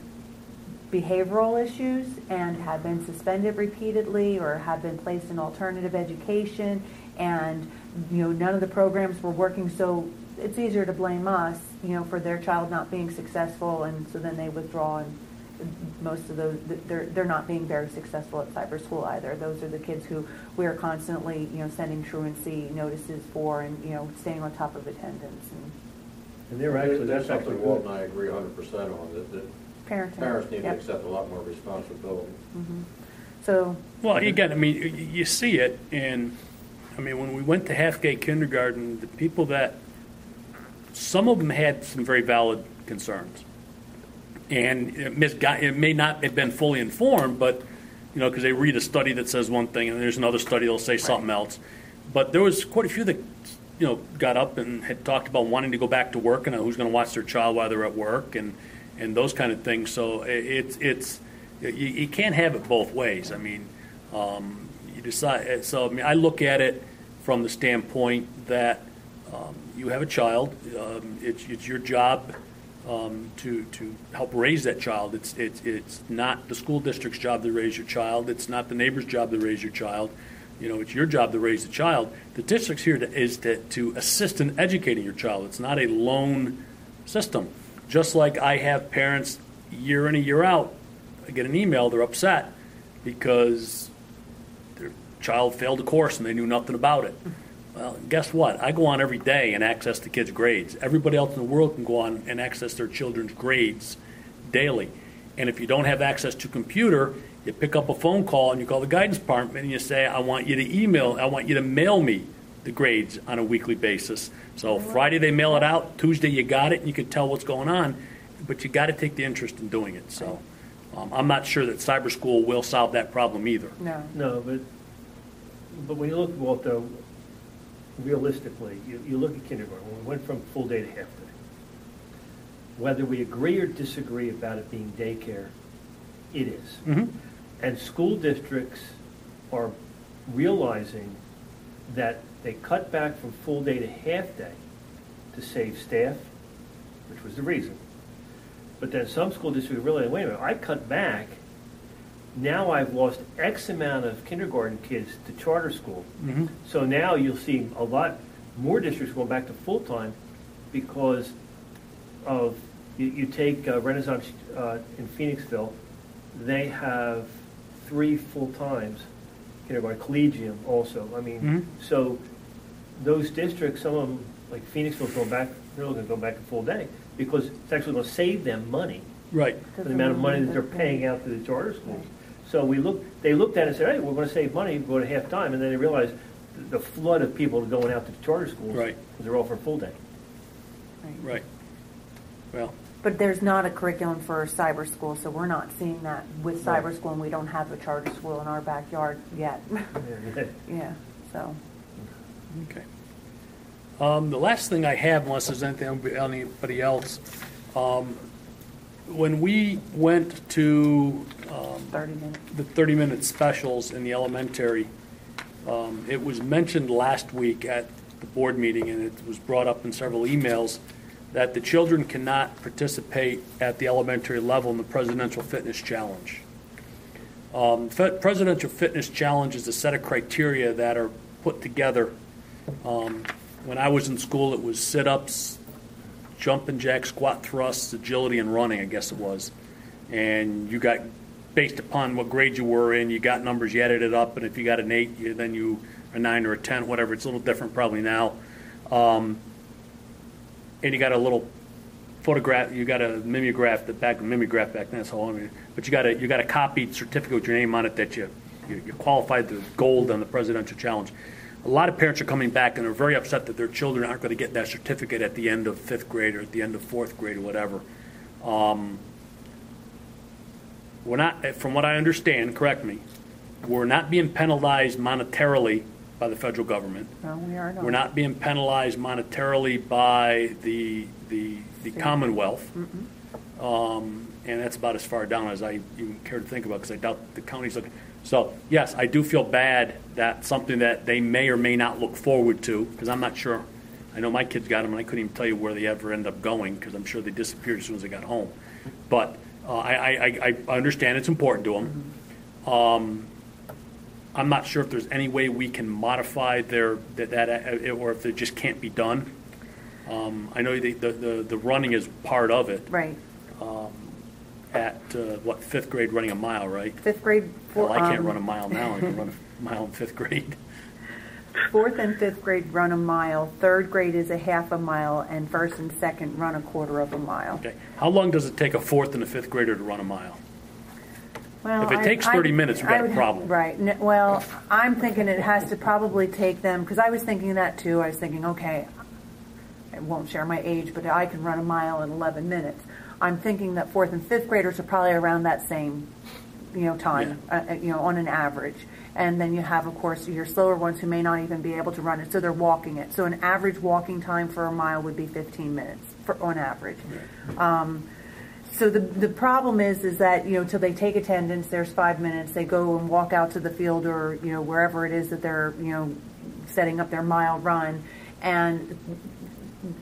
behavioral issues and have been suspended repeatedly or have been placed in alternative education, and none of the programs were working, so it's easier to blame us for their child not being successful, and so then they withdraw, and most of those they're not being very successful at cyber school either. Those are the kids who we are constantly sending truancy notices for, and staying on top of attendance. And they're actually, that's something Walt and I agree 100% on, that Parenting. parents need Yep. to accept a lot more responsibility. Mm-hmm. So, Well, again, you see it, and when we went to half-day kindergarten, the people some of them had some very valid concerns, and it may not have been fully informed, but because they read a study that says one thing, and there's another study that'll say something else. But there was quite a few that got up and had talked about wanting to go back to work, and who's going to watch their child while they're at work, and those kind of things. So you can't have it both ways. You decide. So I look at it from the standpoint that you have a child. It's your job to help raise that child. It's not the school district's job to raise your child. It's not the neighbor's job to raise your child. It's your job to raise the child. The district's here to assist in educating your child. It's not a loan system. Just like I have parents year in and year out, I get an email, they're upset because their child failed a course and they knew nothing about it. Well, guess what? I go on every day and access the kids' grades. Everybody else in the world can go on and access their children's grades daily. And if you don't have access to computer, you pick up a phone call and you call the guidance department and you say, I want you to mail me the grades on a weekly basis. So Friday they mail it out, Tuesday you got it, and you can tell what's going on, but you got to take the interest in doing it. So I'm not sure that cyber school will solve that problem either. No, but when you look, Walt, though, realistically, you look at kindergarten, when we went from full day to half day, whether we agree or disagree about it being daycare, it is. Mm-hmm. And school districts are realizing that they cut back from full day to half day to save staff, which was the reason. But then some school districts realize, wait a minute, I cut back, now I've lost X amount of kindergarten kids to charter school. Mm-hmm. So now you'll see a lot more districts going back to full-time because of, you take Renaissance in Phoenixville, they have 3 full-times kindergarten, collegium also. So those districts, some of them, like Phoenixville's going back, they're going to go back to full day because it's actually going to save them money. Right. For the amount of money that they're paying out to the charter schools. So they looked at it and said, hey, we're going to save money, go to half time, and then they realized the flood of people going out to the charter schools Right. because they're all for full day. Right. Well, but there's not a curriculum for cyber school, so we're not seeing that with cyber school, and we don't have a charter school in our backyard yet. Yeah, so. okay. The last thing I have, unless there's anybody else, when we went to 30 minutes. the 30-minute specials in the elementary, it was mentioned last week at the board meeting, and it was brought up in several emails, that the children cannot participate at the elementary level in the Presidential Fitness Challenge. Presidential Fitness Challenge is a set of criteria that are put together. When I was in school, it was sit-ups, jumping jacks, squat thrusts, agility, and running, I guess it was. And you got, based upon what grade you were in, you got numbers, you added it up, and if you got an 8, then you a 9 or a 10, whatever. It's a little different probably now. And you got a little photograph, you got a mimeograph, back then, that's how long it is. But you got a copied certificate with your name on it that you qualified the gold on the Presidential Challenge. A lot of parents are coming back and they're very upset that their children aren't going to get that certificate at the end of 5th grade or at the end of 4th grade or whatever. We're not, from what I understand, correct me, we're not being penalized monetarily by the federal government. No, we are not. We're not being penalized monetarily by the Commonwealth. And that's about as far down as I even care to think about, because I doubt the county's looking. So, yes, I do feel bad that something that they may or may not look forward to, because I'm not sure. I know my kids got them, and I couldn't even tell you where they ever end up going, because I'm sure they disappeared as soon as they got home. But I understand it's important to them. I'm not sure if there's any way we can modify that or if it just can't be done. I know the running is part of it. Right. At 5th grade, running a mile, right? 5th grade. Well, I can't run a mile now. I can run a mile in 5th grade. 4th and 5th grade run a mile. 3rd grade is a half a mile, and 1st and 2nd run a quarter of a mile. Okay. How long does it take a 4th and a 5th grader to run a mile? Well, if it takes 30 minutes, we've got a problem. Right. Well, I'm thinking it has to probably take them, because I was thinking that too. I was thinking, okay, I won't share my age, but I can run a mile in 11 minutes. I'm thinking that 4th and 5th graders are probably around that same, time, on an average. And then you have, of course, your slower ones who may not even be able to run it, so they're walking it. So an average walking time for a mile would be 15 minutes on average. So the problem is that, till they take attendance, there's 5 minutes. They go and walk out to the field or, wherever it is that they're, setting up their mile run. And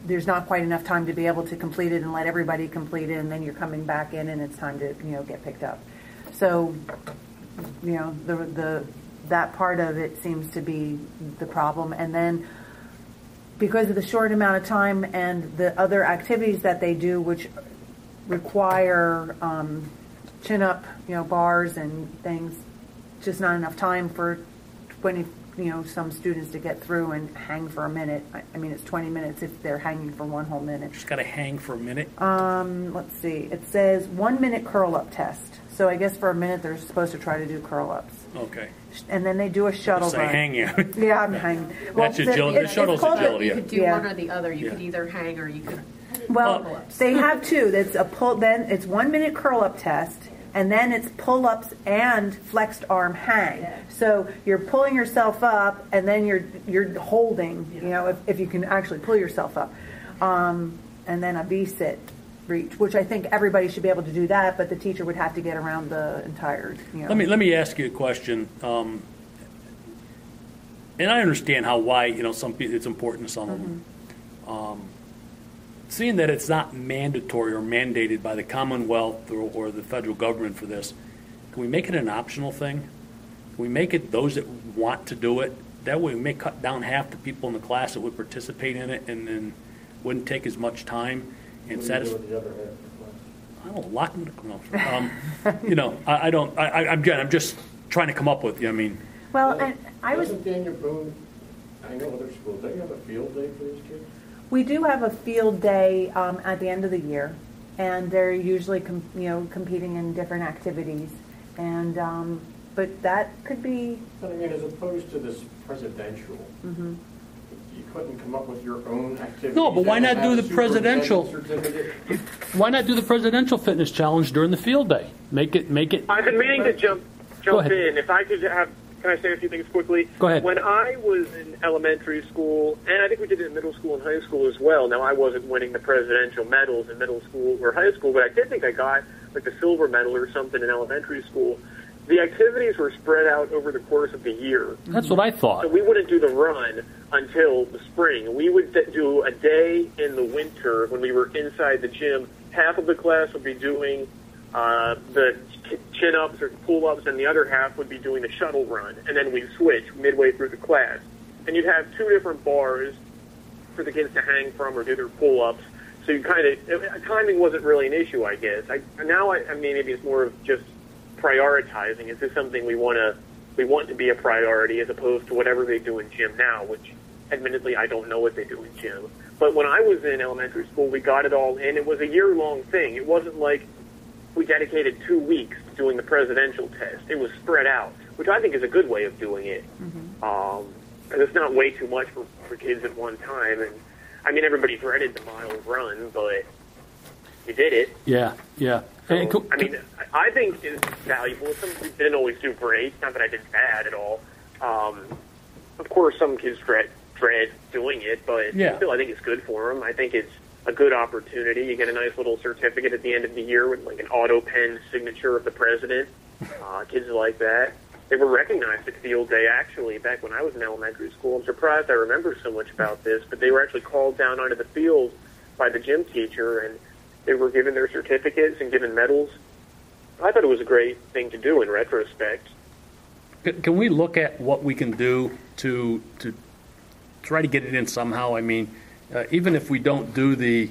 there's not quite enough time to be able to complete it and let everybody complete it, and then you're coming back in and it's time to, get picked up. So, that part of it seems to be the problem. And then because of the short amount of time and the other activities that they do, which require chin-up, bars and things, just not enough time for 20, some students to get through and hang for a minute. I mean, it's 20 minutes if they're hanging for one whole minute. Just got to hang for a minute? Let's see. It says 1 minute curl-up test. So I guess for a minute they're supposed to try to do curl-ups. Okay. And then they do a shuttle run. Hang you. Yeah, I'm hanging. That's agility. The shuttle's agility. You could do one or the other. You could either hang or you could. Well, they have two. That's a pull. Then it's 1 minute curl-up test, and then it's pull-ups and flexed arm hang. So you're pulling yourself up, and then you're holding. If you can actually pull yourself up, and then a V-sit reach, which I think everybody should be able to do that, but the teacher would have to get around the entire. Let me ask you a question. And I understand why some people it's important to some of them. Seeing that it's not mandatory or mandated by the Commonwealth or the federal government for this, can we make it an optional thing? Can we make it those that want to do it? That way we may cut down half the people in the class that would participate in it and then wouldn't take as much time and satisfy. I don't lock them. No. I don't. I'm just trying to come up with. Well, and I was. Daniel Boone, I know other schools. Don't you have a field day for these kids? We do have a field day at the end of the year, and they're usually competing in different activities, and but that could be. But I mean, as opposed to this presidential, you couldn't come up with your own activity. No, but why not do the presidential? Why not do the presidential fitness challenge during the field day? Make it. I've been meaning to jump in. If I could have. Can I say a few things quickly? Go ahead. When I was in elementary school, and I think we did it in middle school and high school as well. Now, I wasn't winning the presidential medals in middle school or high school, but I did think I got like a silver medal or something in elementary school. The activities were spread out over the course of the year. That's what I thought. So we wouldn't do the run until the spring. We would do a day in the winter when we were inside the gym. Half of the class would be doing the chin-ups or pull-ups, and the other half would be doing the shuttle run, and then we'd switch midway through the class. And you'd have two different bars for the kids to hang from or do their pull-ups. So you kind of, timing wasn't really an issue, I guess. I mean, maybe it's more of just prioritizing. Is this something we want to be a priority as opposed to whatever they do in gym now, which admittedly I don't know what they do in gym. But when I was in elementary school, we got it all in. It was a year-long thing. It wasn't like we dedicated 2 weeks to doing the presidential test. It was spread out, which I think is a good way of doing it. And it's not way too much for kids at one time. And I mean, everybody dreaded the mile run, but you did it. Yeah, yeah. So, I mean, I think it's valuable. Some kids didn't always do great. Not that I did bad at all. Of course, some kids dread doing it, but still, I think it's good for them. I think it's a good opportunity. You get a nice little certificate at the end of the year with like an auto pen signature of the president. Kids like that. They were recognized at Field Day, actually, back when I was in elementary school. I'm surprised I remember so much about this, but they were actually called down onto the field by the gym teacher, and they were given their certificates and given medals. I thought it was a great thing to do in retrospect. Can we look at what we can do to try to get it in somehow? I mean, even if we don't do the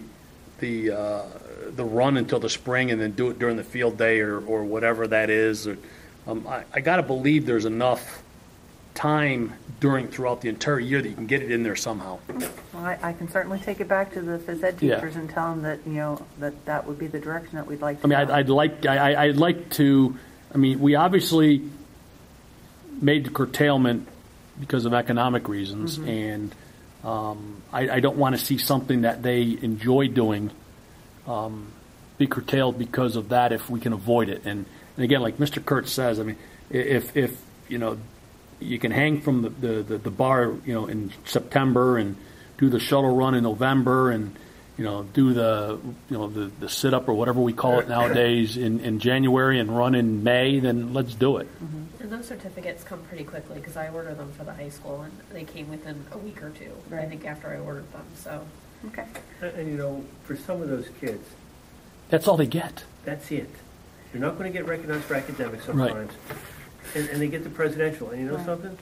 run until the spring and then do it during the field day or whatever that is, I got to believe there's enough time throughout the entire year that you can get it in there somehow. Well, I can certainly take it back to the phys ed teachers and tell them that that would be the direction that we'd like to go. I'd like to. I mean, we obviously made the curtailment because of economic reasons, and I don't want to see something that they enjoy doing be curtailed because of that if we can avoid it. And again, like Mr. Kurtz says, I mean, if you can hang from the bar, in September and do the shuttle run in November and, do the sit up or whatever we call it nowadays in January and run in May, then let's do it. And those certificates come pretty quickly because I ordered them for the high school and they came within a week or two, I think, after I ordered them. So, okay. And for some of those kids, that's all they get. That's it. You're not going to get recognized for academics sometimes. Right. And they get the presidential. And you know something?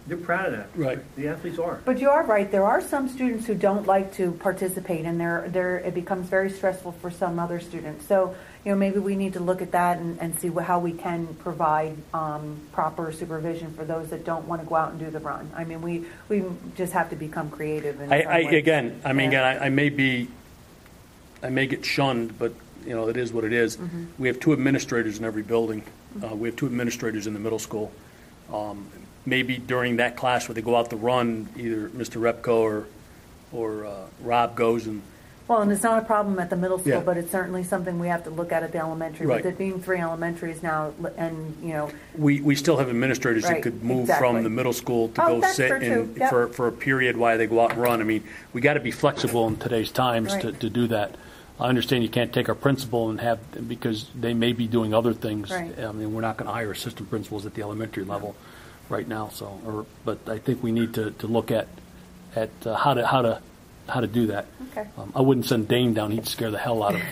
They're proud of that. Right. The athletes are. But you are right. There are some students who don't like to participate, and it becomes very stressful for some other students. So, maybe we need to look at that and see how we can provide proper supervision for those that don't want to go out and do the run. I mean, we just have to become creative. I may get shunned, but it is what it is. We have 2 administrators in every building. We have 2 administrators in the middle school. Maybe during that class where they go out to run, either Mr. Repko or Rob goes and. Well, and it's not a problem at the middle school, Yeah. but it's certainly something we have to look at the elementary. Right. With it being 3 elementaries now, and We still have administrators that could move from the middle school to go that's sit true, too. Yep. for a period while they go out and run. I mean, we got to be flexible in today's times to do that. I understand you can't take our principal and because they may be doing other things. Right. I mean, we're not going to hire assistant principals at the elementary level right now. But I think we need to look at how to do that. Okay. I wouldn't send Dane down; he'd scare the hell out of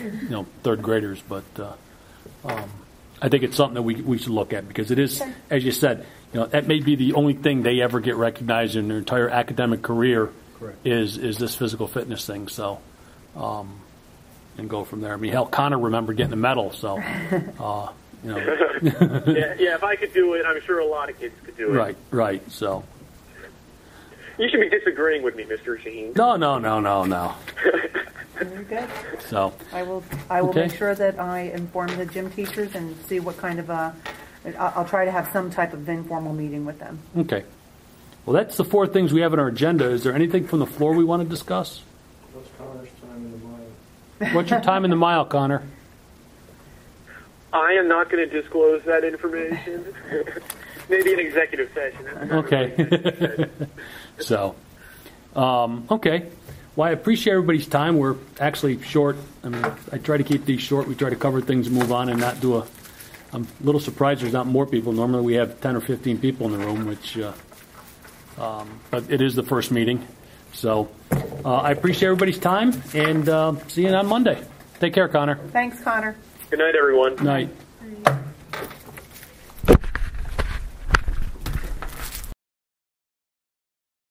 third graders. But I think it's something that we should look at because it is, as you said, that may be the only thing they ever get recognized in their entire academic career. Correct. Is this physical fitness thing. So. And go from there. I mean, hell, Connor remembered getting a medal, so, yeah, if I could do it, I'm sure a lot of kids could do it. Right, so. You should be disagreeing with me, Mr. Sheen. No. Very good. So. I will make sure that I inform the gym teachers and see what kind of I'll try to have some type of informal meeting with them. Okay. Well, that's the 4 things we have on our agenda. Is there anything from the floor we want to discuss? What's Connor's time in the mile? What's your time in the mile, Connor? I am not going to disclose that information. Maybe an executive session. Okay. So, okay. Well, I appreciate everybody's time. We're actually short. I mean, I try to keep these short. We try to cover things and move on and not do I'm a little surprised there's not more people. Normally we have 10 or 15 people in the room, which, but it is the first meeting. So I appreciate everybody's time, and see you on Monday. Take care, Connor. Thanks, Connor. Good night, everyone. Night.